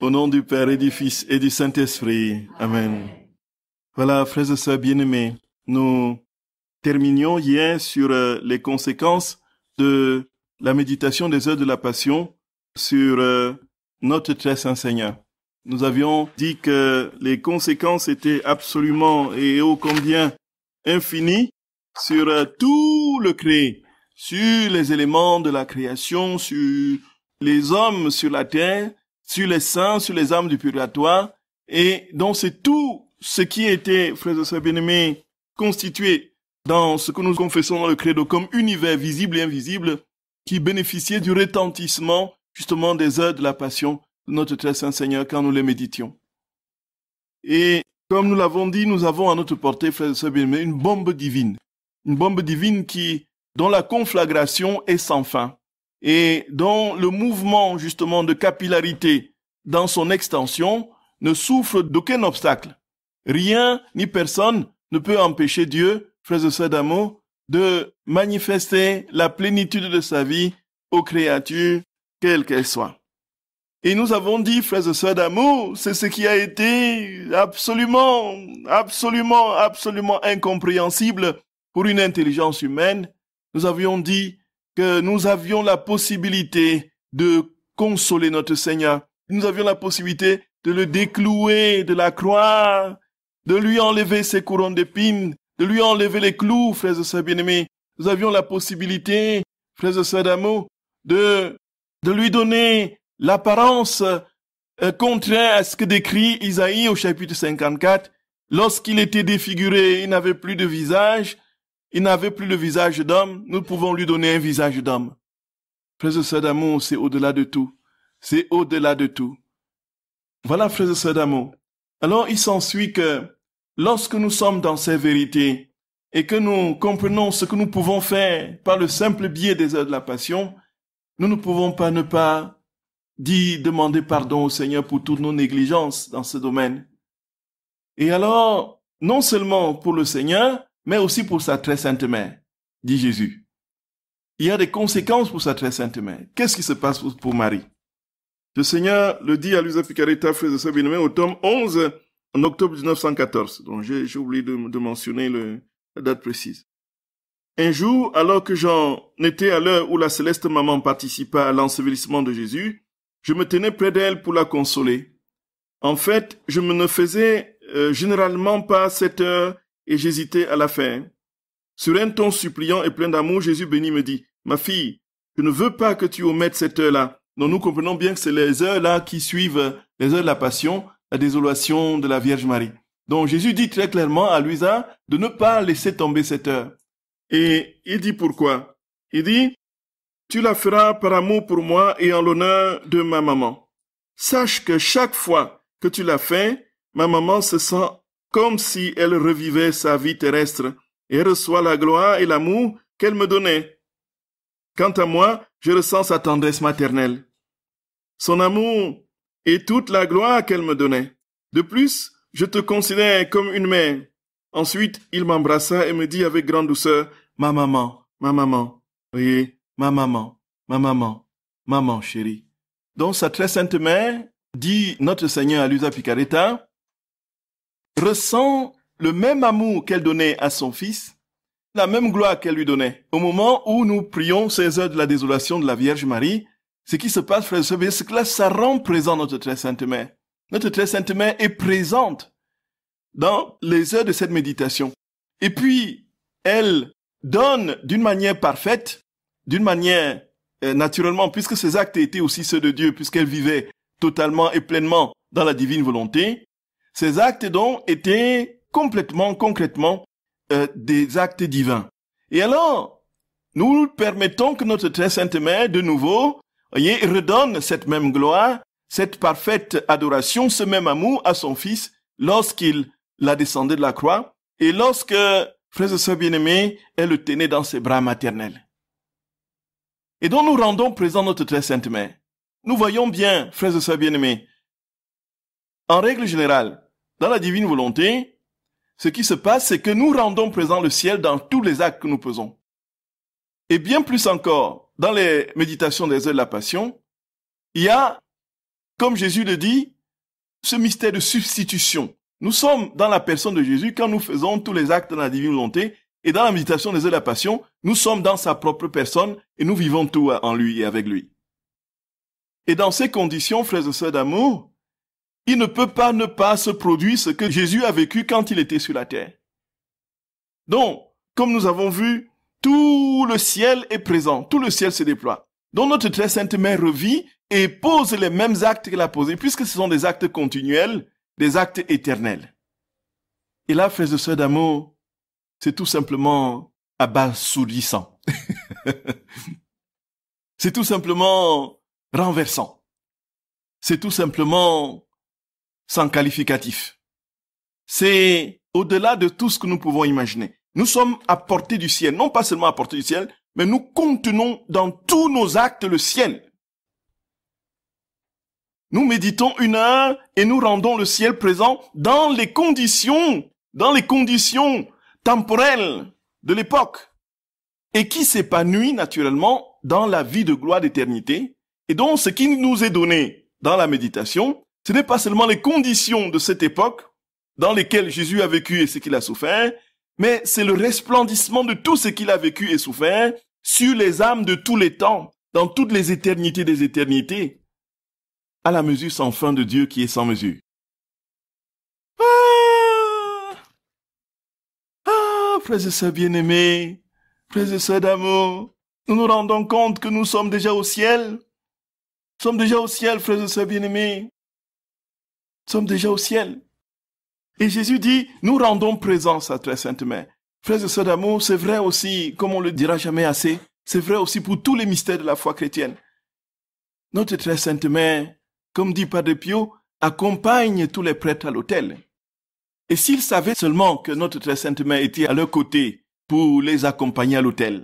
Au nom du Père et du Fils et du Saint-Esprit. Amen. Voilà, frères et sœurs bien-aimés, nous terminions hier sur les conséquences de la méditation des heures de la Passion sur notre très saint Seigneur. Nous avions dit que les conséquences étaient absolument et ô combien infinies sur tout le créé, sur les éléments de la création, sur les hommes sur la terre, sur les saints, sur les âmes du purgatoire, et donc c'est tout ce qui était, frères et sœurs bien-aimés, constitué dans ce que nous confessons dans le credo comme univers visible et invisible, qui bénéficiait du retentissement, justement, des heures de la passion de notre très saint Seigneur quand nous les méditions. Et comme nous l'avons dit, nous avons à notre portée, frères et sœurs bien-aimés, une bombe divine dont la conflagration est sans fin, et dont le mouvement, justement, de capillarité dans son extension ne souffre d'aucun obstacle. Rien ni personne ne peut empêcher Dieu, frères et sœurs d'amour, de manifester la plénitude de sa vie aux créatures, quelles qu'elles soient. Et nous avons dit, frères et sœurs d'amour, c'est ce qui a été absolument incompréhensible pour une intelligence humaine. Nous avions dit que nous avions la possibilité de consoler notre Seigneur. Nous avions la possibilité de le déclouer de la croix, de lui enlever ses couronnes d'épines, de lui enlever les clous, frères et sœurs bien-aimés. Nous avions la possibilité, frères et sœurs d'amour, de lui donner l'apparence contraire à ce que décrit Isaïe au chapitre 54. Lorsqu'il était défiguré, il n'avait plus de visage, il n'avait plus le visage d'homme, nous pouvons lui donner un visage d'homme. Frères et sœurs d'amour, c'est au-delà de tout. C'est au-delà de tout. Voilà, frères et sœurs d'amour. Alors, il s'ensuit que lorsque nous sommes dans ces vérités et que nous comprenons ce que nous pouvons faire par le simple biais des heures de la Passion, nous ne pouvons pas ne pas demander pardon au Seigneur pour toutes nos négligences dans ce domaine. Et alors, non seulement pour le Seigneur, mais aussi pour sa très sainte mère, dit Jésus. Il y a des conséquences pour sa très sainte mère. Qu'est-ce qui se passe pour Marie? Le Seigneur le dit à Luisa Picaretta, frères et sœurs bien-aimés, au tome 11, en octobre 1914. Donc j'ai oublié de mentionner la date précise. Un jour, alors que j'en étais à l'heure où la céleste maman participa à l'ensevelissement de Jésus, je me tenais près d'elle pour la consoler. En fait, je ne faisais généralement pas cette heure et j'hésitais à la faire. Sur un ton suppliant et plein d'amour, Jésus béni me dit, « Ma fille, je ne veux pas que tu omettes cette heure-là. » Donc nous comprenons bien que c'est les heures-là qui suivent les heures de la Passion, la désolation de la Vierge Marie. Donc Jésus dit très clairement à Luisa de ne pas laisser tomber cette heure. Et il dit pourquoi? Il dit, « Tu la feras par amour pour moi et en l'honneur de ma maman. Sache que chaque fois que tu la fais, ma maman se sent comme si elle revivait sa vie terrestre et reçoit la gloire et l'amour qu'elle me donnait. Quant à moi, je ressens sa tendresse maternelle, son amour et toute la gloire qu'elle me donnait. De plus, je te considère comme une mère. » Ensuite, il m'embrassa et me dit avec grande douceur, « Ma maman, ma maman, voyez, ma maman, maman chérie. » Donc sa très sainte mère, dit notre Seigneur à Luisa Picaretta, ressent le même amour qu'elle donnait à son fils, la même gloire qu'elle lui donnait. Au moment où nous prions ces heures de la désolation de la Vierge Marie, ce qui se passe, frères et sœurs, c'est que là, ça rend présent notre très sainte mère. Notre très sainte mère est présente dans les heures de cette méditation. Et puis, elle donne d'une manière parfaite, d'une manière naturellement, puisque ses actes étaient aussi ceux de Dieu, puisqu'elle vivait totalement et pleinement dans la divine volonté, ces actes donc étaient complètement, concrètement, des actes divins. Et alors, nous permettons que notre très sainte mère, de nouveau, voyez, redonne cette même gloire, cette parfaite adoration, ce même amour à son fils lorsqu'il la descendait de la croix et lorsque, frères et sœurs bien-aimés, elle le tenait dans ses bras maternels. Et donc nous rendons présent notre très sainte mère. Nous voyons bien, frères et sœurs bien-aimés, en règle générale, dans la divine volonté, ce qui se passe, c'est que nous rendons présent le ciel dans tous les actes que nous faisons. Et bien plus encore, dans les méditations des heures de la Passion, il y a comme Jésus le dit, ce mystère de substitution. Nous sommes dans la personne de Jésus quand nous faisons tous les actes de la divine volonté et dans la méditation des heures de la passion, nous sommes dans sa propre personne et nous vivons tout en lui et avec lui. Et dans ces conditions, frères et sœurs d'amour, il ne peut pas ne pas se produire ce que Jésus a vécu quand il était sur la terre. Donc, comme nous avons vu, tout le ciel est présent, tout le ciel se déploie. Donc notre très sainte mère revit et pose les mêmes actes qu'elle a posés, puisque ce sont des actes continuels, des actes éternels. Et là, frères et sœurs d'amour, c'est tout simplement abasourdissant. C'est tout simplement renversant. C'est tout simplement sans qualificatif. C'est au-delà de tout ce que nous pouvons imaginer. Nous sommes à portée du ciel, non pas seulement à portée du ciel, mais nous contenons dans tous nos actes le ciel. Nous méditons 1 heure et nous rendons le ciel présent dans les conditions temporelles de l'époque et qui s'épanouit naturellement dans la vie de gloire d'éternité. Et donc, ce qui nous est donné dans la méditation, ce n'est pas seulement les conditions de cette époque dans lesquelles Jésus a vécu et ce qu'il a souffert, mais c'est le resplendissement de tout ce qu'il a vécu et souffert sur les âmes de tous les temps, dans toutes les éternités des éternités, à la mesure sans fin de Dieu qui est sans mesure. Frères et sœurs bien-aimés, frères et sœurs d'amour, nous nous rendons compte que nous sommes déjà au ciel. Nous sommes déjà au ciel, frères et sœurs bien-aimés. Nous sommes déjà au ciel. Et Jésus dit, nous rendons présence à très sainte mère. Frères et sœurs d'amour, c'est vrai aussi, comme on le dira jamais assez, c'est vrai aussi pour tous les mystères de la foi chrétienne. Notre très sainte mère, comme dit Padre Pio, accompagne tous les prêtres à l'autel. Et s'ils savaient seulement que notre très sainte mère était à leur côté pour les accompagner à l'autel,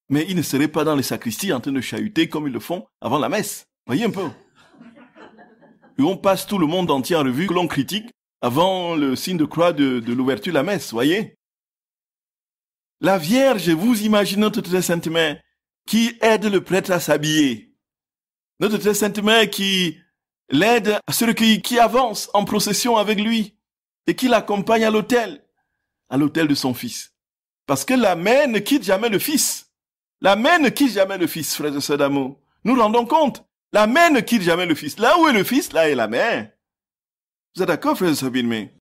mais ils ne seraient pas dans les sacristies en train de chahuter comme ils le font avant la messe. Voyez un peu. Et on passe tout le monde entier en revue que l'on critique avant le signe de croix de l'ouverture de la messe, voyez. La Vierge, vous imaginez notre très sainte mère qui aide le prêtre à s'habiller. Notre très sainte mère qui l'aide à se recueillir, qui avance en procession avec lui et qui l'accompagne à l'autel de son fils. Parce que la mère ne quitte jamais le fils. La mère ne quitte jamais le fils, frères et sœurs d'amour. Nous rendons compte. La mère ne quitte jamais le fils. Là où est le fils, là est la mère. Vous êtes d'accord, frères et sœurs bien-aimés?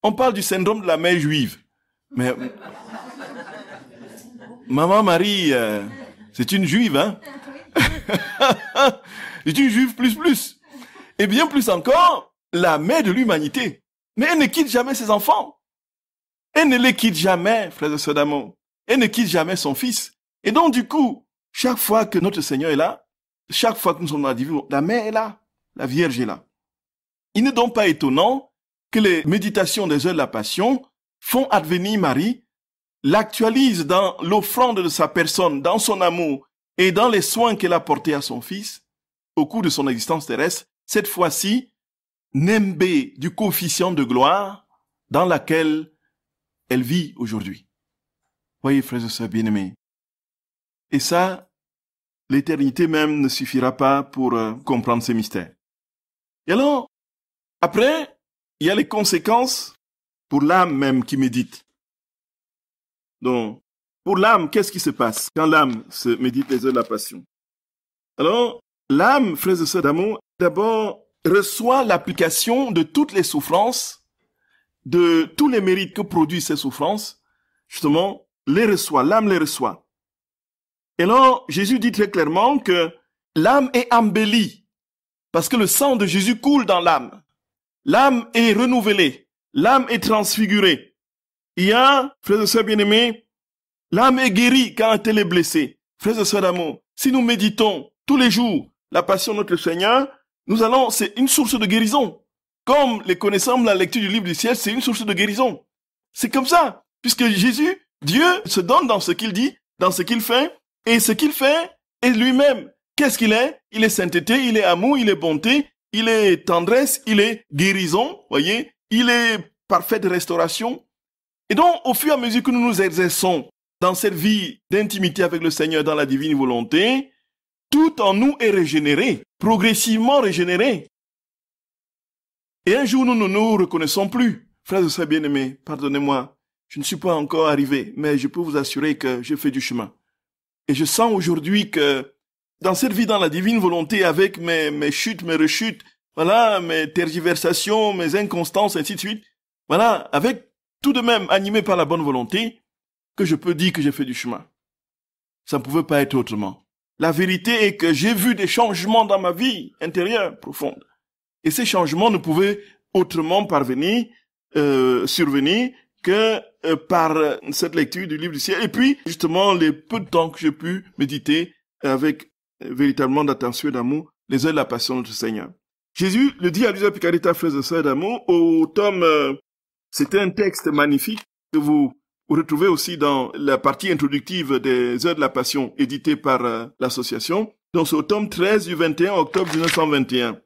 On parle du syndrome de la mère juive. Mais Maman Marie, c'est une juive, hein? C'est une juive plus. Et bien plus encore, la mère de l'humanité. Mais elle ne quitte jamais ses enfants. Elle ne les quitte jamais, frères et sœurs d'amour. Elle ne quitte jamais son fils. Et donc, du coup, chaque fois que notre Seigneur est là, chaque fois que nous sommes dans la divine, la mère est là, la Vierge est là. Il n'est donc pas étonnant que les méditations des heures de la Passion font advenir Marie, l'actualisent dans l'offrande de sa personne, dans son amour et dans les soins qu'elle a portés à son fils au cours de son existence terrestre, cette fois-ci, nimbée du coefficient de gloire dans laquelle elle vit aujourd'hui. Voyez, frères et sœurs bien-aimés. Et ça, l'éternité même ne suffira pas pour comprendre ces mystères. Et alors, après, il y a les conséquences pour l'âme même qui médite. Donc, pour l'âme, qu'est-ce qui se passe quand l'âme se médite les heures de la passion? Alors, l'âme, frères et sœurs d'amour, d'abord reçoit l'application de toutes les souffrances, de tous les mérites que produisent ces souffrances, justement, les reçoit, l'âme les reçoit. Et alors, Jésus dit très clairement que l'âme est embellie, parce que le sang de Jésus coule dans l'âme. L'âme est renouvelée, l'âme est transfigurée. Il y a, frères et sœurs bien-aimés, l'âme est guérie quand elle est blessée. Frères et sœurs d'amour, si nous méditons tous les jours la passion de notre Seigneur, c'est une source de guérison. Comme les connaissances de la lecture du livre du ciel, c'est une source de guérison. C'est comme ça, puisque Jésus, Dieu, se donne dans ce qu'il dit, dans ce qu'il fait, et ce qu'il fait est lui-même. Qu'est-ce qu'il est? Il est sainteté, il est amour, il est bonté, il est tendresse, il est guérison, voyez, il est parfaite restauration. Et donc, au fur et à mesure que nous nous exerçons dans cette vie d'intimité avec le Seigneur dans la divine volonté, tout en nous est régénéré, progressivement régénéré. Et un jour, nous ne nous reconnaissons plus. Frères et sœurs bien-aimés, pardonnez-moi, je ne suis pas encore arrivé, mais je peux vous assurer que je fais du chemin. Et je sens aujourd'hui que dans cette vie, dans la divine volonté, avec mes chutes, mes rechutes, voilà, mes tergiversations, mes inconstances, ainsi de suite, voilà, avec tout de même animé par la bonne volonté, que je peux dire que j'ai fait du chemin. Ça ne pouvait pas être autrement. La vérité est que j'ai vu des changements dans ma vie intérieure profonde. Et ces changements ne pouvaient autrement survenir que par cette lecture du livre du ciel. Et puis, justement, les peu de temps que j'ai pu méditer avec véritablement d'attention et d'amour, les heures de la passion de notre Seigneur. Jésus le dit à Luisa Picaretta, frères et sœurs d'amour, au tome, c'était un texte magnifique que vous retrouvez aussi dans la partie introductive des heures de la passion éditée par l'association. Donc, c'est au tome 13 du 21 octobre 1921.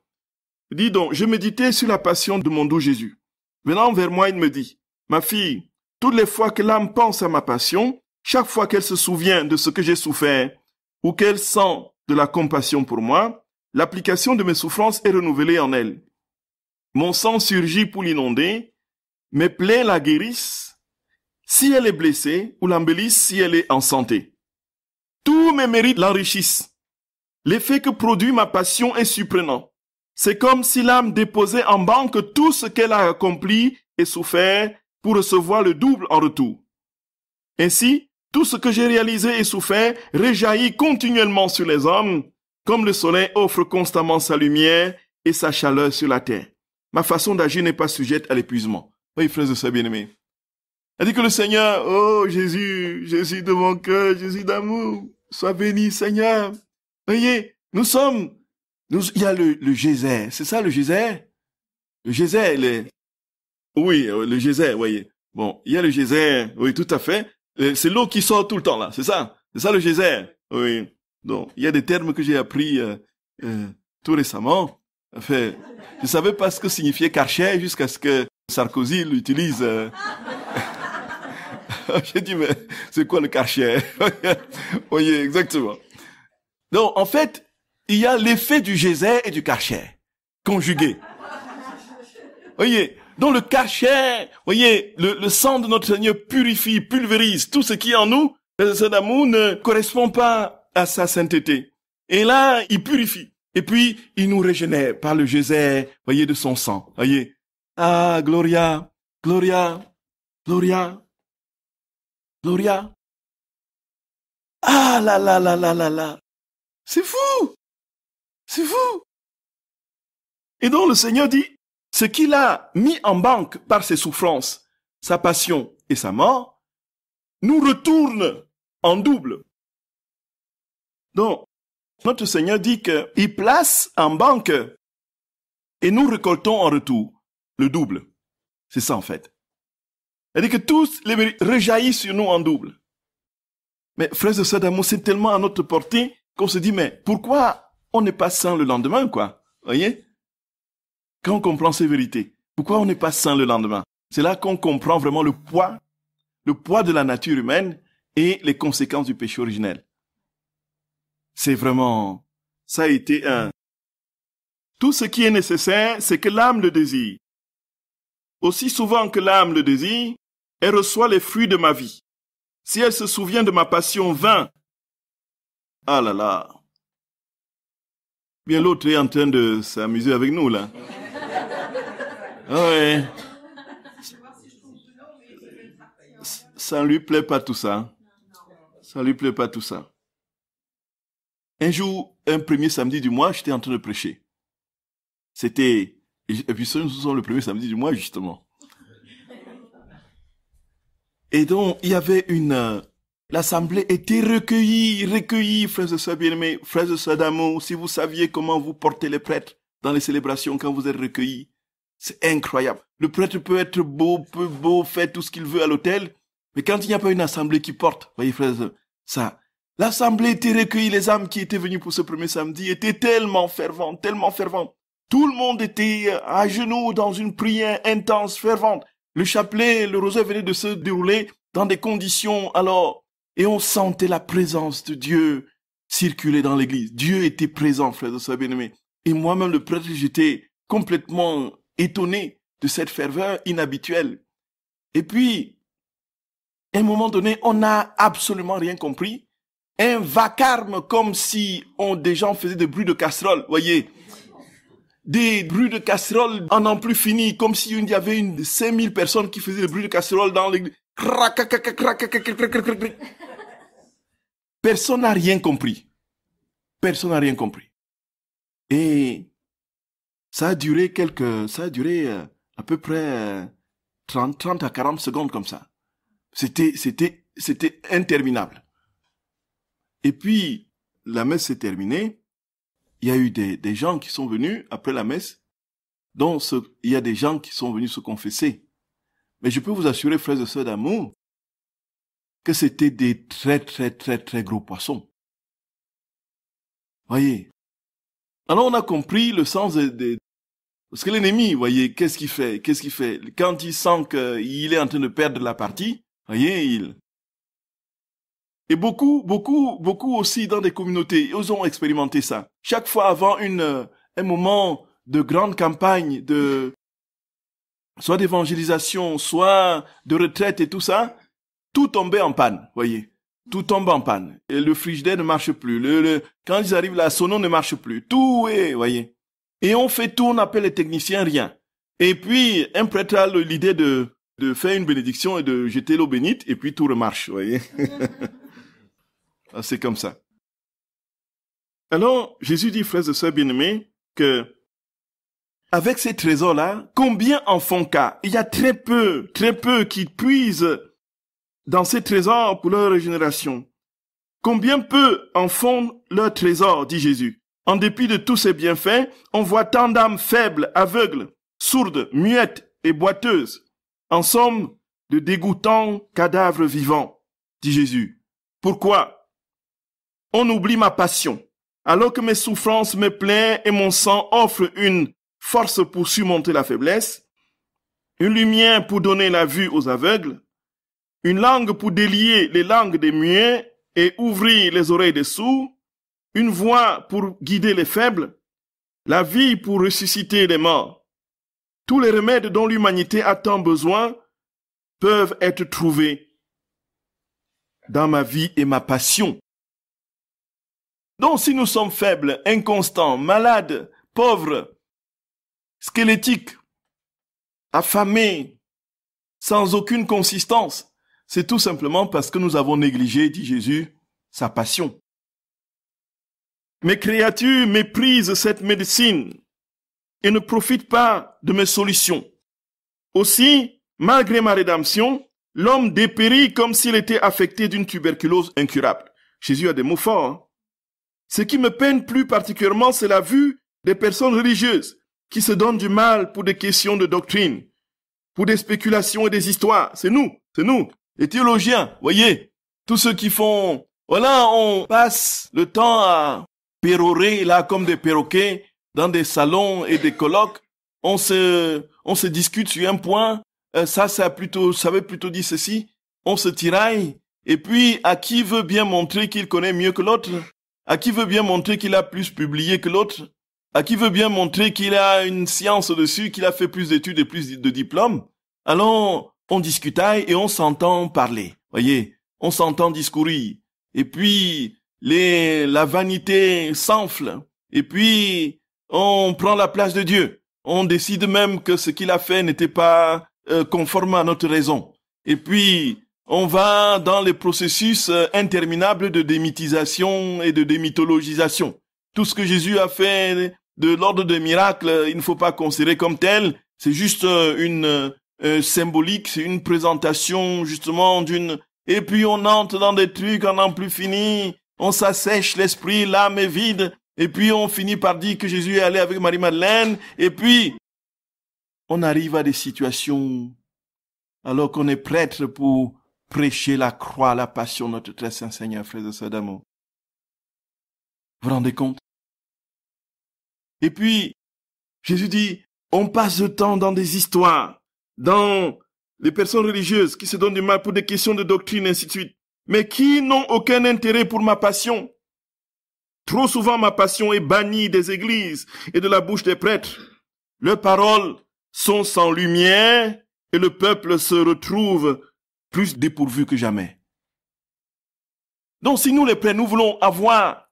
Il dit donc, je méditais sur la passion de mon doux Jésus. Venant vers moi, il me dit, ma fille, toutes les fois que l'âme pense à ma passion, chaque fois qu'elle se souvient de ce que j'ai souffert, ou qu'elle sent de la compassion pour moi, l'application de mes souffrances est renouvelée en elle. Mon sang surgit pour l'inonder, mes plaies la guérissent, si elle est blessée, ou l'embellissent si elle est en santé. Tous mes mérites l'enrichissent. L'effet que produit ma passion est surprenant. C'est comme si l'âme déposait en banque tout ce qu'elle a accompli et souffert pour recevoir le double en retour. Ainsi, tout ce que j'ai réalisé et souffert rejaillit continuellement sur les hommes, comme le soleil offre constamment sa lumière et sa chaleur sur la terre. Ma façon d'agir n'est pas sujette à l'épuisement. Oui, frères et sœurs bien-aimés. Elle dit que le Seigneur, oh Jésus, Jésus de mon cœur, Jésus d'amour, sois béni Seigneur. Voyez, il y a le geyser, c'est ça le geyser? Le geyser, oui, le geyser, voyez. Bon, il y a le geyser, oui, tout à fait. C'est l'eau qui sort tout le temps là, c'est ça? C'est ça le geyser, oui. Donc, il y a des termes que j'ai appris tout récemment. Enfin, je savais pas ce que signifiait Karcher jusqu'à ce que Sarkozy l'utilise. J'ai dit, mais c'est quoi le Karcher? Oui, exactement. Donc, en fait, il y a l'effet du geyser et du Karcher, conjugués. Voyez, donc le Karcher, voyez, le sang de notre Seigneur purifie, pulvérise tout ce qui est en nous. Cet amour ne correspond pas à sa sainteté. Et là, il purifie. Et puis, il nous régénère par le geyser, voyez, de son sang. Voyez. Ah, Gloria, Gloria, Gloria, Gloria. Ah là là là là là là. C'est fou. C'est fou. Et donc le Seigneur dit, ce qu'il a mis en banque par ses souffrances, sa passion et sa mort, nous retourne en double. Donc, notre Seigneur dit qu'il place en banque et nous récoltons en retour le double. C'est ça en fait. Il dit que tous les mérites rejaillissent sur nous en double. Mais frères et sœurs d'amour, c'est tellement à notre portée qu'on se dit, mais pourquoi on n'est pas saint le lendemain, quoi? Voyez? Quand on comprend ces vérités, pourquoi on n'est pas saint le lendemain? C'est là qu'on comprend vraiment le poids de la nature humaine et les conséquences du péché originel. C'est vraiment, ça a été tout ce qui est nécessaire, c'est que l'âme le désire. Aussi souvent que l'âme le désire, elle reçoit les fruits de ma vie. Si elle se souvient de ma passion vain, ah là là, bien l'autre est en train de s'amuser avec nous, là. Ouais. Ça ne lui plaît pas tout ça. Ça ne lui plaît pas tout ça. Un jour, un premier samedi du mois, j'étais en train de prêcher. Et puis ce sont le premier samedi du mois, justement. Et donc, il y avait l'assemblée était recueillie, frères et sœurs bien-aimés, frères et sœurs d'amour. Si vous saviez comment vous portez les prêtres dans les célébrations quand vous êtes recueillis, c'est incroyable. Le prêtre peut être beau, faire tout ce qu'il veut à l'autel, mais quand il n'y a pas une assemblée qui porte, voyez frères et sœurs, ça, l'assemblée était recueillie, les âmes qui étaient venues pour ce premier samedi étaient tellement ferventes. Tout le monde était à genoux dans une prière intense, fervente. Le chapelet, le rosaire venait de se dérouler dans des conditions, et on sentait la présence de Dieu. circulait dans l'église. Dieu était présent, frères et sœurs bien-aimés. Et moi-même, le prêtre, j'étais complètement étonné de cette ferveur inhabituelle. Et puis, à un moment donné, on n'a absolument rien compris. Un vacarme comme si des gens faisaient des bruits de casserole, voyez. Des bruits de casserole en n'en plus fini, comme s'il y avait 5000 personnes qui faisaient des bruits de casserole dans l'église. Personne n'a rien compris. Personne n'a rien compris. Et ça a duré à peu près 30 à 40 secondes comme ça. C'était interminable. Et puis, la messe s'est terminée. Il y a eu des gens qui sont venus après la messe. Donc, il y a des gens qui sont venus se confesser. Mais je peux vous assurer, frères et sœurs d'amour, que c'était des très, très, très, très gros poissons. Voyez. Alors, on a compris le sens parce que l'ennemi, voyez, qu'est-ce qu'il fait? Quand il sent qu'il est en train de perdre la partie, voyez, Et beaucoup aussi dans des communautés, ils ont expérimenté ça. Chaque fois avant un moment de grande campagne, soit d'évangélisation, soit de retraite et tout ça, tout tombait en panne, voyez. Tout tombe en panne. Et le frigidaire ne marche plus. Quand ils arrivent, la sono ne marche plus. Tout est, voyez. Et on fait tout, on appelle les techniciens, rien. Et puis, un prêtre a l'idée de faire une bénédiction et de jeter l'eau bénite, et puis tout remarche, voyez. C'est comme ça. Alors, Jésus dit, frères et sœurs bien-aimés, que avec ces trésors-là, combien en font cas? Il y a très peu qui puisent dans ces trésors pour leur régénération. Combien peu en font leurs trésors, dit Jésus. En dépit de tous ces bienfaits, on voit tant d'âmes faibles, aveugles, sourdes, muettes et boiteuses. En somme, de dégoûtants cadavres vivants, dit Jésus. Pourquoi? On oublie ma passion, alors que mes souffrances me plaisent et mon sang offre une force pour surmonter la faiblesse, une lumière pour donner la vue aux aveugles, une langue pour délier les langues des muets et ouvrir les oreilles des sourds, une voix pour guider les faibles, la vie pour ressusciter les morts. Tous les remèdes dont l'humanité a tant besoin peuvent être trouvés dans ma vie et ma passion. Donc si nous sommes faibles, inconstants, malades, pauvres, squelettiques, affamés, sans aucune consistance, c'est tout simplement parce que nous avons négligé, dit Jésus, sa passion. Mes créatures méprisent cette médecine et ne profitent pas de mes solutions. Aussi, malgré ma rédemption, l'homme dépérit comme s'il était affecté d'une tuberculose incurable. Jésus a des mots forts. Hein? Ce qui me peine plus particulièrement, c'est la vue des personnes religieuses qui se donnent du mal pour des questions de doctrine, pour des spéculations et des histoires. C'est nous. Les théologiens, voyez, tous ceux qui font, voilà, on passe le temps à pérorer là comme des perroquets dans des salons et des colloques. On se discute sur un point. Ça veut plutôt dire ceci. On se tiraille. Et puis, à qui veut bien montrer qu'il connaît mieux que l'autre? À qui veut bien montrer qu'il a plus publié que l'autre? À qui veut bien montrer qu'il a une science dessus, qu'il a fait plus d'études et plus de diplômes? Alors, on discutaille et on s'entend parler. Voyez, on s'entend discourir. Et puis, la vanité s'enfle. Et puis, on prend la place de Dieu. On décide même que ce qu'il a fait n'était pas conforme à notre raison. Et puis, on va dans les processus interminables de démythisation et de démythologisation. Tout ce que Jésus a fait de l'ordre des miracles, il ne faut pas considérer comme tel. C'est juste une symbolique, c'est une présentation justement Et puis on entre dans des trucs, on n'en plus fini. On s'assèche l'esprit, l'âme est vide. Et puis on finit par dire que Jésus est allé avec Marie-Madeleine. Et puis on arrive à des situations alors qu'on est prêtre pour prêcher la croix, la passion de notre très saint Seigneur, frères et sœurs d'amour. Vous vous rendez compte? Et puis, Jésus dit, on passe le temps dans des histoires, dans les personnes religieuses qui se donnent du mal pour des questions de doctrine, ainsi de suite, mais qui n'ont aucun intérêt pour ma passion. Trop souvent, ma passion est bannie des églises et de la bouche des prêtres. Leurs paroles sont sans lumière et le peuple se retrouve plus dépourvu que jamais. Donc, si nous les prêtres, nous voulons avoir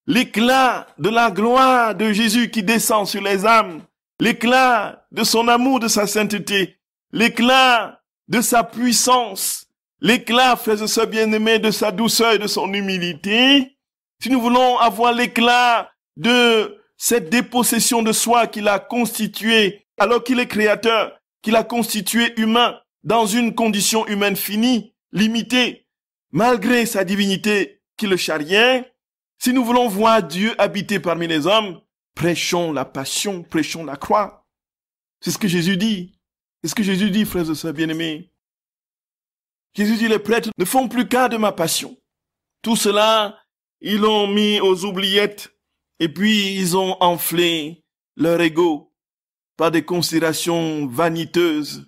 l'éclat de la gloire de Jésus qui descend sur les âmes, l'éclat de son amour, de sa sainteté, l'éclat de sa puissance, l'éclat, frères et sœurs bien-aimés, de sa douceur et de son humilité, si nous voulons avoir l'éclat de cette dépossession de soi qu'il a constituée, alors qu'il est créateur, qu'il a constitué humain, dans une condition humaine finie, limitée, malgré sa divinité qui le charriait, si nous voulons voir Dieu habiter parmi les hommes, prêchons la passion, prêchons la croix. C'est ce que Jésus dit. C'est ce que Jésus dit, frères et sœurs bien-aimés. Jésus dit, les prêtres ne font plus cas de ma passion. Tout cela, ils l'ont mis aux oubliettes et puis ils ont enflé leur ego par des considérations vaniteuses,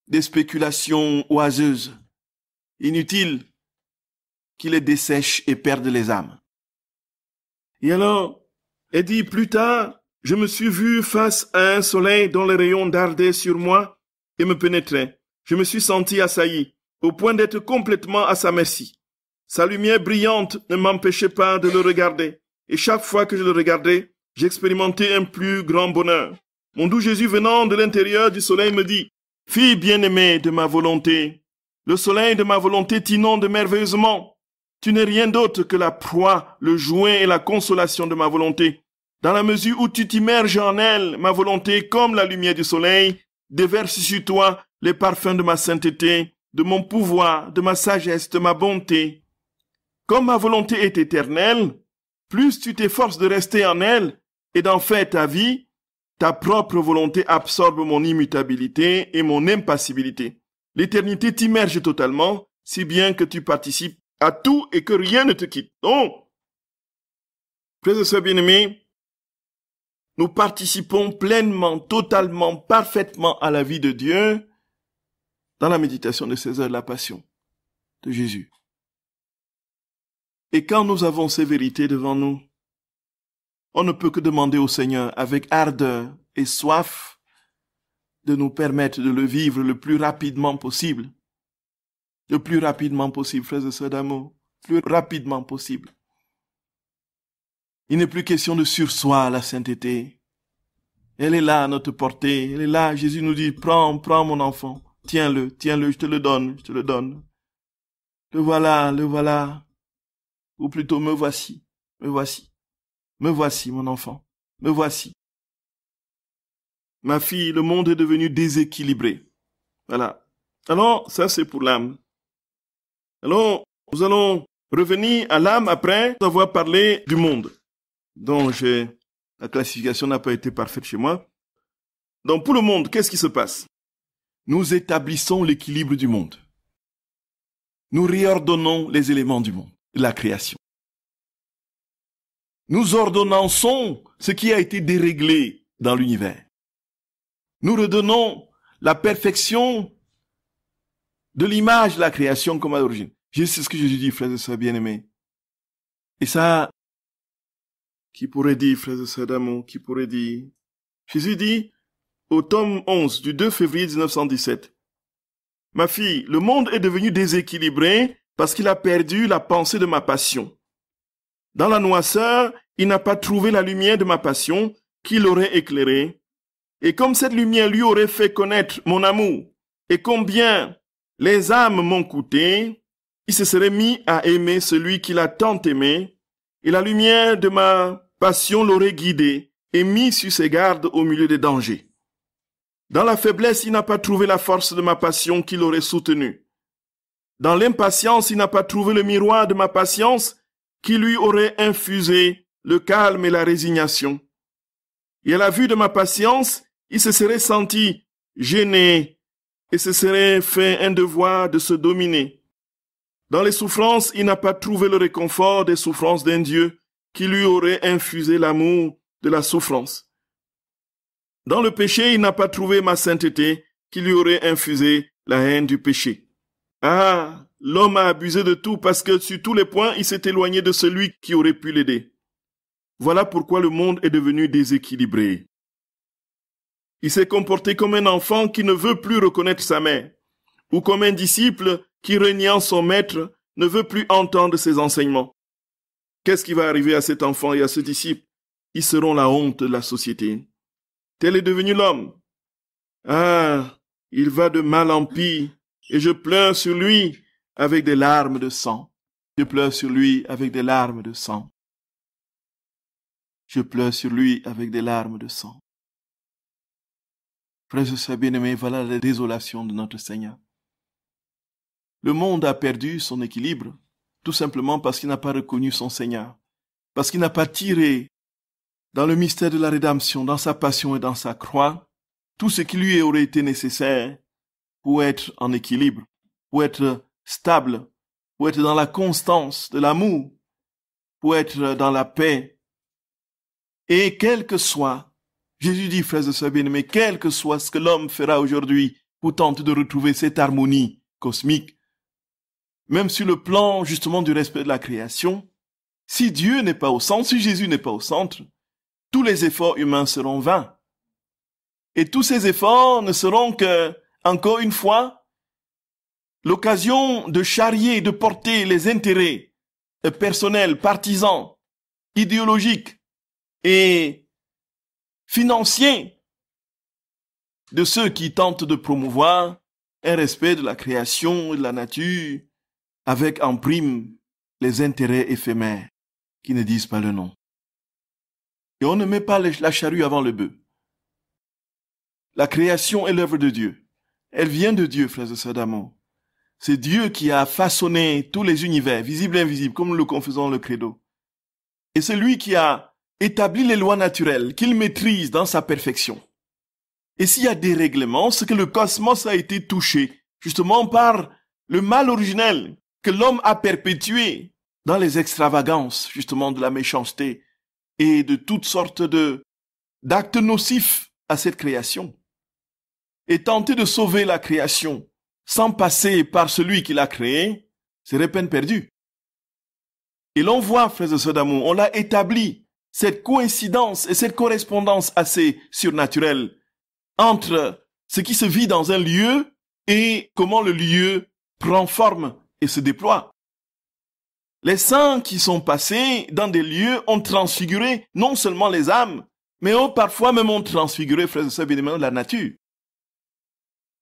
des spéculations oiseuses, inutiles, qui les dessèchent et perdent les âmes. Et alors, elle dit plus tard, je me suis vu face à un soleil dont les rayons dardaient sur moi et me pénétraient. Je me suis senti assailli, au point d'être complètement à sa merci. Sa lumière brillante ne m'empêchait pas de le regarder, et chaque fois que je le regardais, j'expérimentais un plus grand bonheur. Mon doux Jésus venant de l'intérieur du soleil me dit, « Fille bien-aimée de ma volonté, le soleil de ma volonté t'inonde merveilleusement. Tu n'es rien d'autre que la proie, le jouet et la consolation de ma volonté. Dans la mesure où tu t'immerges en elle, ma volonté, comme la lumière du soleil, déverse sur toi les parfums de ma sainteté, de mon pouvoir, de ma sagesse, de ma bonté. Comme ma volonté est éternelle, plus tu t'efforces de rester en elle et d'en faire ta vie, ta propre volonté absorbe mon immutabilité et mon impassibilité. L'éternité t'immerge totalement, si bien que tu participes à tout et que rien ne te quitte. Donc, frères et sœurs bien-aimés, nous participons pleinement, totalement, parfaitement à la vie de Dieu dans la méditation de ces heures de la passion de Jésus. Et quand nous avons ces vérités devant nous, on ne peut que demander au Seigneur avec ardeur et soif de nous permettre de le vivre le plus rapidement possible. Le plus rapidement possible, frères et sœurs d'amour, le plus rapidement possible. Il n'est plus question de sursoir à la sainteté. Elle est là à notre portée, elle est là. Jésus nous dit, prends mon enfant, tiens-le, je te le donne. Le voilà. Ou plutôt, me voici, mon enfant, me voici. Ma fille, le monde est devenu déséquilibré. Voilà. Alors, ça c'est pour l'âme. Alors, nous allons revenir à l'âme après avoir parlé du monde. Donc, la classification n'a pas été parfaite chez moi. Donc, pour le monde, qu'est-ce qui se passe? Nous établissons l'équilibre du monde. Nous réordonnons les éléments du monde, la création. Nous ordonnançons ce qui a été déréglé dans l'univers. Nous redonnons la perfection de l'image de la création comme à l'origine. C'est ce que Jésus dit, frères et sœurs bien-aimés. Et ça, qui pourrait dire, frères et sœurs d'amour, qui pourrait dire? Jésus dit, au tome 11 du 2 février 1917, « Ma fille, le monde est devenu déséquilibré parce qu'il a perdu la pensée de ma passion. Dans la noirceur, il n'a pas trouvé la lumière de ma passion qui l'aurait éclairé. Et comme cette lumière lui aurait fait connaître mon amour et combien les âmes m'ont coûté, il se serait mis à aimer celui qu'il a tant aimé, et la lumière de ma passion l'aurait guidé et mis sur ses gardes au milieu des dangers. Dans la faiblesse, il n'a pas trouvé la force de ma passion qui l'aurait soutenu. Dans l'impatience, il n'a pas trouvé le miroir de ma patience qui lui aurait infusé le calme et la résignation. Et à la vue de ma patience, il se serait senti gêné et se serait fait un devoir de se dominer. Dans les souffrances, il n'a pas trouvé le réconfort des souffrances d'un Dieu qui lui aurait infusé l'amour de la souffrance. Dans le péché, il n'a pas trouvé ma sainteté qui lui aurait infusé la haine du péché. Ah, l'homme a abusé de tout parce que sur tous les points, il s'est éloigné de celui qui aurait pu l'aider. Voilà pourquoi le monde est devenu déséquilibré. Il s'est comporté comme un enfant qui ne veut plus reconnaître sa mère, ou comme un disciple qui, reniant son maître, ne veut plus entendre ses enseignements. Qu'est-ce qui va arriver à cet enfant et à ce disciple? Ils seront la honte de la société. Tel est devenu l'homme. Ah, il va de mal en pis, et je pleure sur lui avec des larmes de sang. Je pleure sur lui avec des larmes de sang. Je pleure sur lui avec des larmes de sang. Frères et sœurs bien-aimés, voilà la désolation de notre Seigneur. Le monde a perdu son équilibre, tout simplement parce qu'il n'a pas reconnu son Seigneur, parce qu'il n'a pas tiré dans le mystère de la rédemption, dans sa passion et dans sa croix, tout ce qui lui aurait été nécessaire pour être en équilibre, pour être stable, pour être dans la constance de l'amour, pour être dans la paix. Et quel que soit, Jésus dit, frères et sœurs bien-aimés, quel que soit ce que l'homme fera aujourd'hui pour tenter de retrouver cette harmonie cosmique, même sur le plan justement du respect de la création, si Dieu n'est pas au centre, si Jésus n'est pas au centre, tous les efforts humains seront vains. Et tous ces efforts ne seront que, encore une fois, l'occasion de charrier, de porter les intérêts personnels, partisans, idéologiques et financiers de ceux qui tentent de promouvoir un respect de la création et de la nature avec en prime les intérêts éphémères qui ne disent pas le nom. Et on ne met pas la charrue avant le bœuf. La création est l'œuvre de Dieu. Elle vient de Dieu, frères et sœurs d'amour. C'est Dieu qui a façonné tous les univers, visibles et invisibles, comme nous le confessons dans le credo. Et c'est lui qui a établi les lois naturelles qu'il maîtrise dans sa perfection. Et s'il y a des règlements, c'est que le cosmos a été touché, justement par le mal originel que l'homme a perpétué dans les extravagances, justement, de la méchanceté et de toutes sortes d'actes nocifs à cette création. Et tenter de sauver la création sans passer par celui qui l'a créée, serait peine perdue. Et l'on voit, frères et sœurs d'amour, on l'a établi, cette coïncidence et cette correspondance assez surnaturelle entre ce qui se vit dans un lieu et comment le lieu prend forme et se déploie. Les saints qui sont passés dans des lieux ont transfiguré non seulement les âmes, mais parfois même ont transfiguré, frères et sœurs bien-aimés, la nature.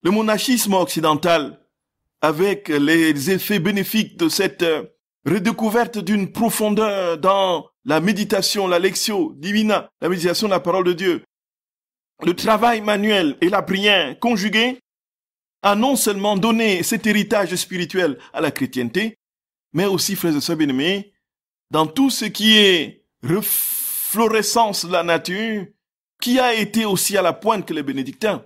Le monachisme occidental, avec les effets bénéfiques de cette redécouverte d'une profondeur dans la méditation, la lectio divina, la méditation de la parole de Dieu, le travail manuel et la prière conjuguée, a non seulement donné cet héritage spirituel à la chrétienté, mais aussi, frères et sœurs bien-aimés, dans tout ce qui est reflorescence de la nature, qui a été aussi à la pointe que les bénédictins.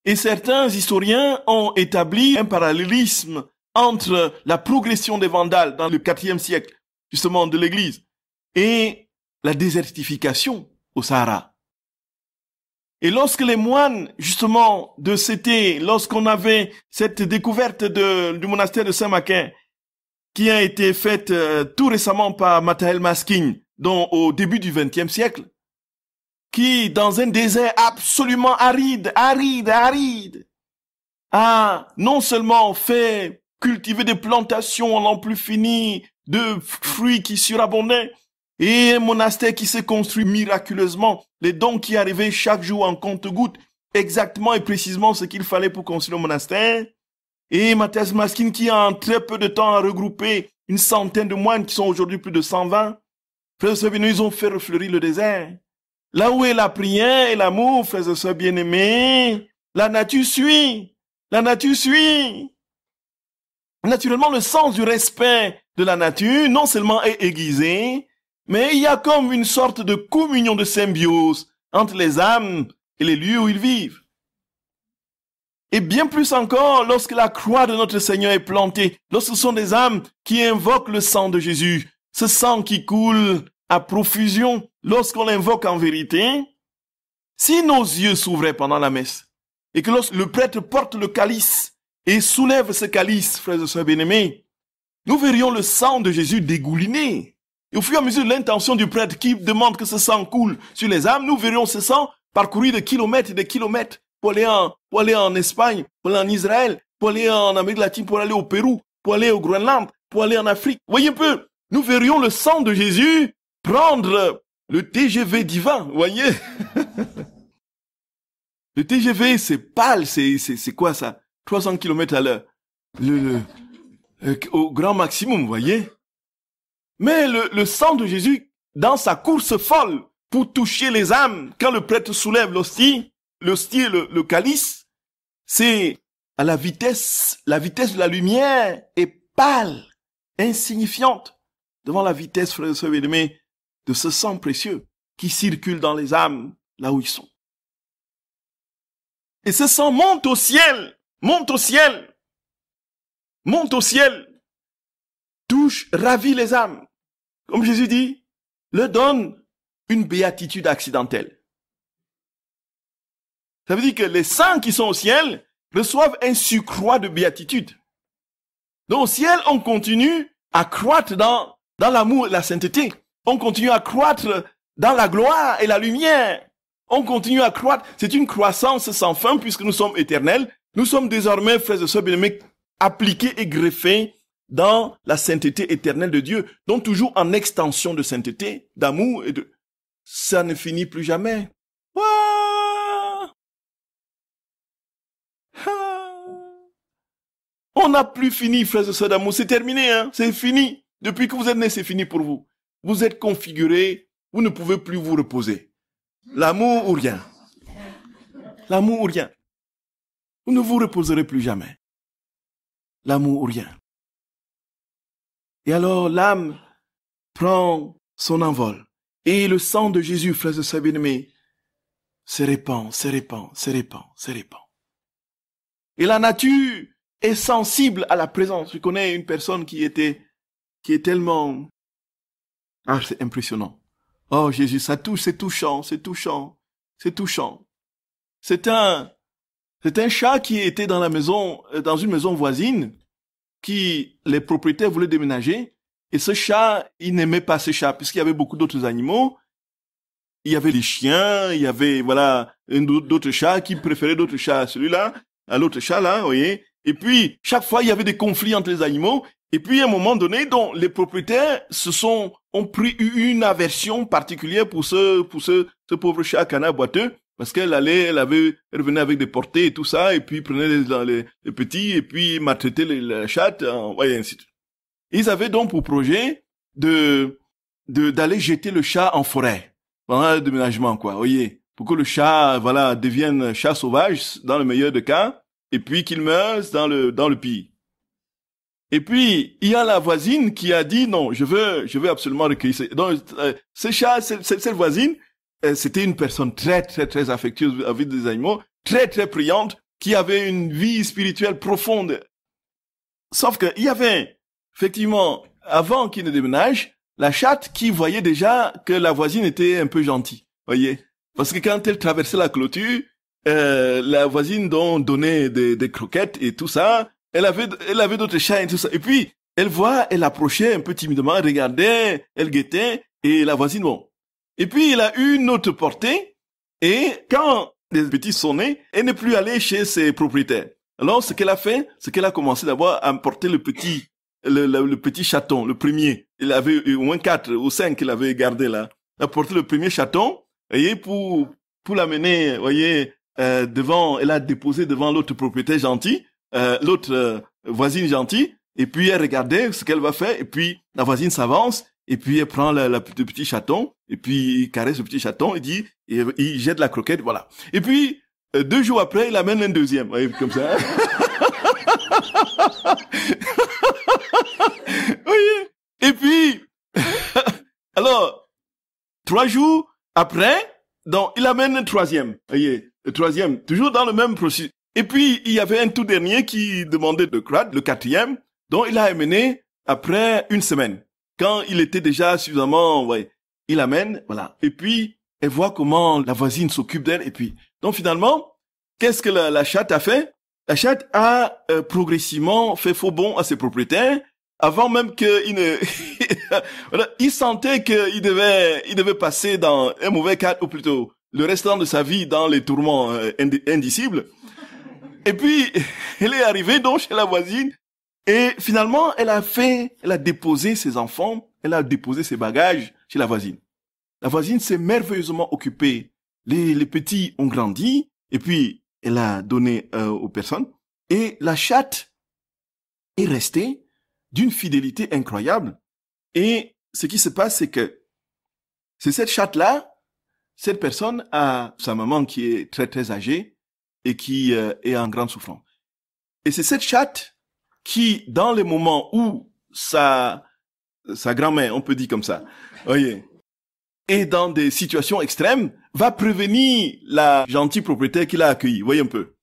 Et certains historiens ont établi un parallélisme entre la progression des Vandales dans le IVe siècle, justement de l'Église, et la désertification au Sahara. Et lorsque les moines, justement, lorsqu'on avait cette découverte du monastère de Saint-Macaire, qui a été faite tout récemment par Michael Maskin, au début du XXe siècle, qui, dans un désert absolument aride, a non seulement fait cultiver des plantations en n'en plus fini, de fruits qui surabondaient, et un monastère qui s'est construit miraculeusement, les dons qui arrivaient chaque jour en compte-gouttes, exactement et précisément ce qu'il fallait pour construire le monastère, et Matthias Maskin qui en très peu de temps a regroupé une centaine de moines qui sont aujourd'hui plus de 120, frères et sœurs bien-aimés, ils ont fait refleurir le désert. Là où est la prière et l'amour, frères et sœurs bien-aimés, la nature suit. La nature suit. Naturellement, le sens du respect de la nature, non seulement est aiguisé, mais il y a comme une sorte de communion de symbiose entre les âmes et les lieux où ils vivent. Et bien plus encore, lorsque la croix de notre Seigneur est plantée, lorsque ce sont des âmes qui invoquent le sang de Jésus, ce sang qui coule à profusion, lorsqu'on l'invoque en vérité, si nos yeux s'ouvraient pendant la messe, et que lorsque le prêtre porte le calice et soulève ce calice, frères et sœurs bien-aimés, nous verrions le sang de Jésus dégouliné. Et au fur et à mesure de l'intention du prêtre qui demande que ce sang coule sur les âmes, nous verrions ce sang parcourir des kilomètres et des kilomètres pour aller en Espagne, pour aller en Israël, pour aller en Amérique latine, pour aller au Pérou, pour aller au Groenland, pour aller en Afrique. Voyez un peu, nous verrions le sang de Jésus prendre le TGV divin, voyez. Le TGV, c'est pâle, c'est quoi ça? 300 km à l'heure. Au grand maximum, voyez. Mais le sang de Jésus, dans sa course folle, pour toucher les âmes, quand le prêtre soulève l'hostie et le calice, c'est à la vitesse de la lumière est pâle, insignifiante, devant la vitesse, frères et sœurs bien-aimés, de ce sang précieux qui circule dans les âmes, là où ils sont. Et ce sang monte au ciel, monte au ciel, monte au ciel, touche, ravit les âmes. Comme Jésus dit, leur donne une béatitude accidentelle. Ça veut dire que les saints qui sont au ciel reçoivent un surcroît de béatitude. Donc au ciel, on continue à croître dans l'amour et la sainteté. On continue à croître dans la gloire et la lumière. On continue à croître. C'est une croissance sans fin puisque nous sommes éternels. Nous sommes désormais, frères et sœurs bien-aimés, appliqués et greffés dans la sainteté éternelle de Dieu. Donc toujours en extension de sainteté, d'amour et de... Ça ne finit plus jamais. Ouah! On n'a plus fini, frères et sœurs d'amour. C'est terminé, hein. C'est fini. Depuis que vous êtes nés, c'est fini pour vous. Vous êtes configurés. Vous ne pouvez plus vous reposer. L'amour ou rien. L'amour ou rien. Vous ne vous reposerez plus jamais. L'amour ou rien. Et alors l'âme prend son envol. Et le sang de Jésus, frères et sœurs bien-aimés, se répand, se répand, se répand, se répand. Et la nature est sensible à la présence. Je connais une personne qui est tellement... Ah, c'est impressionnant. Oh Jésus, ça touche, c'est touchant, c'est touchant, c'est touchant. C'est un chat qui était dans une maison voisine, qui les propriétaires voulaient déménager, et ce chat, il n'aimait pas ce chat, puisqu'il y avait beaucoup d'autres animaux. Il y avait des chiens, il y avait, voilà, d'autres chats qui préféraient d'autres chats à celui-là, à l'autre chat là, vous voyez. Et puis, chaque fois, il y avait des conflits entre les animaux. Et puis, à un moment donné, donc, les propriétaires ont pris une aversion particulière pour ce pauvre chat canard boiteux, parce elle revenait avec des portées et tout ça, et puis prenait les petits, et puis maltraitait la chatte, et ainsi de suite. Ils avaient donc pour projet d'aller jeter le chat en forêt, pendant le déménagement, quoi, vous voyez, pour que le chat, voilà, devienne chat sauvage, dans le meilleur des cas, et puis qu'il meure dans le pire. Et puis, il y a la voisine qui a dit, non, je veux absolument recueillir. Donc, ce chat, cette voisine, c'était une personne très, très, très affectueuse avec des animaux, très, très priante, qui avait une vie spirituelle profonde. Sauf que, il y avait, effectivement, avant qu'il ne déménage, la chatte qui voyait déjà que la voisine était un peu gentille. Voyez? Parce que quand elle traversait la clôture, la voisine donnait des croquettes et tout ça. Elle avait d'autres chats et tout ça. Et puis, elle approchait un peu timidement, elle regardait, elle guettait, et la voisine, bon. Et puis, elle a eu une autre portée, et quand les petits sont nés, elle n'est plus allée chez ses propriétaires. Alors, ce qu'elle a fait, c'est qu'elle a commencé d'abord à porter le petit chaton, le premier. Il avait au moins 4 ou 5 qu'il avait gardé là. Elle a porté le premier chaton, voyez, pour l'amener, voyez, devant, elle a déposé devant l'autre propriétaire gentil, l'autre voisine gentille, et puis elle regardait ce qu'elle va faire, et puis la voisine s'avance, et puis elle prend le petit chaton, et puis il caresse le petit chaton, et il jette la croquette, voilà. Et puis, 2 jours après, il amène un deuxième, vous voyez, comme ça. Oui. Et puis, alors, 3 jours après, donc, il amène un troisième, vous voyez, le troisième, toujours dans le même processus. Et puis, il y avait un tout dernier qui demandait de croître, le 4e, dont il a amené après 1 semaine. Quand il était déjà suffisamment, ouais, il amène, voilà. Et puis, elle voit comment la voisine s'occupe d'elle, et puis, donc finalement, qu'est-ce que la chatte a fait? La chatte a progressivement fait faux bond à ses propriétaires avant même qu'il ne... voilà, il sentait qu'il devait passer dans un mauvais cadre, ou plutôt le restant de sa vie dans les tourments indicibles. Et puis, elle est arrivée donc chez la voisine et finalement, elle a déposé ses enfants, elle a déposé ses bagages chez la voisine. La voisine s'est merveilleusement occupée. Les petits ont grandi et puis elle a donné aux personnes. Et la chatte est restée d'une fidélité incroyable. Et ce qui se passe, c'est que c'est cette chatte-là, cette personne a sa maman qui est très très âgée et qui est en grande souffrance. Et c'est cette chatte qui, dans les moments où sa grand-mère, on peut dire comme ça, voyez, est dans des situations extrêmes, va prévenir la gentille propriétaire qui l'a accueillie, voyez un peu,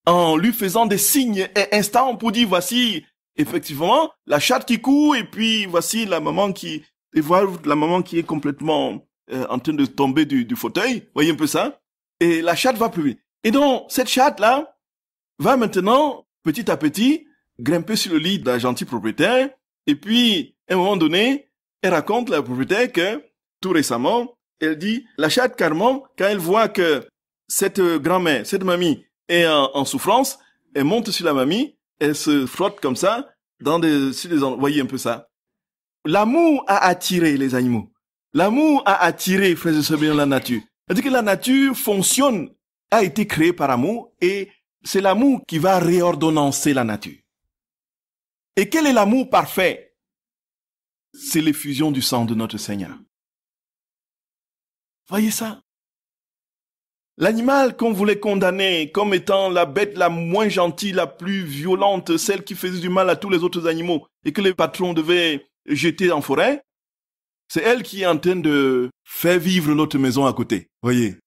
en lui faisant des signes instants pour dire voici effectivement la chatte qui court et puis voici la maman qui est complètement en train de tomber du fauteuil, voyez un peu ça, et la chatte va prévenir. Et donc cette chatte là va maintenant petit à petit grimper sur le lit de la gentille propriétaire et puis à un moment donné elle raconte à la propriétaire que tout récemment elle dit la chatte carrément quand elle voit que cette grand-mère, cette mamie est en souffrance, elle monte sur la mamie, elle se frotte comme ça sur les endroits, voyez un peu ça. L'amour a attiré les animaux. L'amour a attiré, frères et sœurs, la nature. C'est-à-dire que la nature fonctionne, a été créée par amour et c'est l'amour qui va réordonnancer la nature. Et quel est l'amour parfait? C'est l'effusion du sang de notre Seigneur. Voyez ça? L'animal qu'on voulait condamner comme étant la bête la moins gentille, la plus violente, celle qui faisait du mal à tous les autres animaux et que les patrons devaient jeter en forêt, c'est elle qui est en train de faire vivre notre maison à côté. Voyez?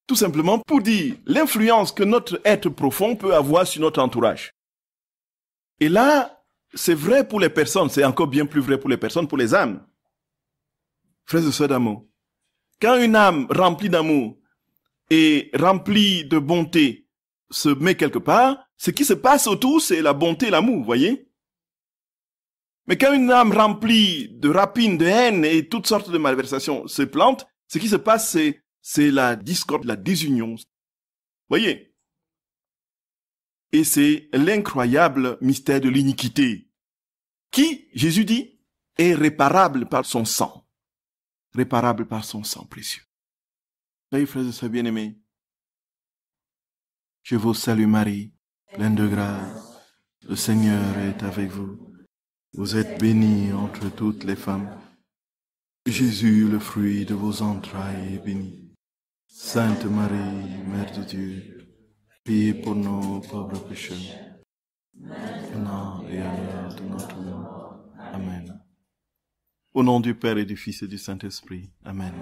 Tout simplement pour dire l'influence que notre être profond peut avoir sur notre entourage. Et là, c'est vrai pour les personnes, c'est encore bien plus vrai pour les personnes, pour les âmes. Frères et sœurs d'amour. Quand une âme remplie d'amour et remplie de bonté se met quelque part, ce qui se passe autour, c'est la bonté et l'amour, voyez? Mais quand une âme remplie de rapine, de haine et toutes sortes de malversations se plante, ce qui se passe, c'est la discorde, la désunion. Voyez? Et c'est l'incroyable mystère de l'iniquité qui, Jésus dit, est réparable par son sang. Réparable par son sang précieux. Voyez, frères et sœurs bien-aimés, je vous salue Marie, pleine de grâce. Le Seigneur est avec vous. Vous êtes bénie entre toutes les femmes. Jésus, le fruit de vos entrailles, est béni. Sainte Marie, Mère de Dieu, priez pour nos pauvres pécheurs, maintenant et à l'heure de notre mort. Amen. Au nom du Père et du Fils et du Saint-Esprit. Amen.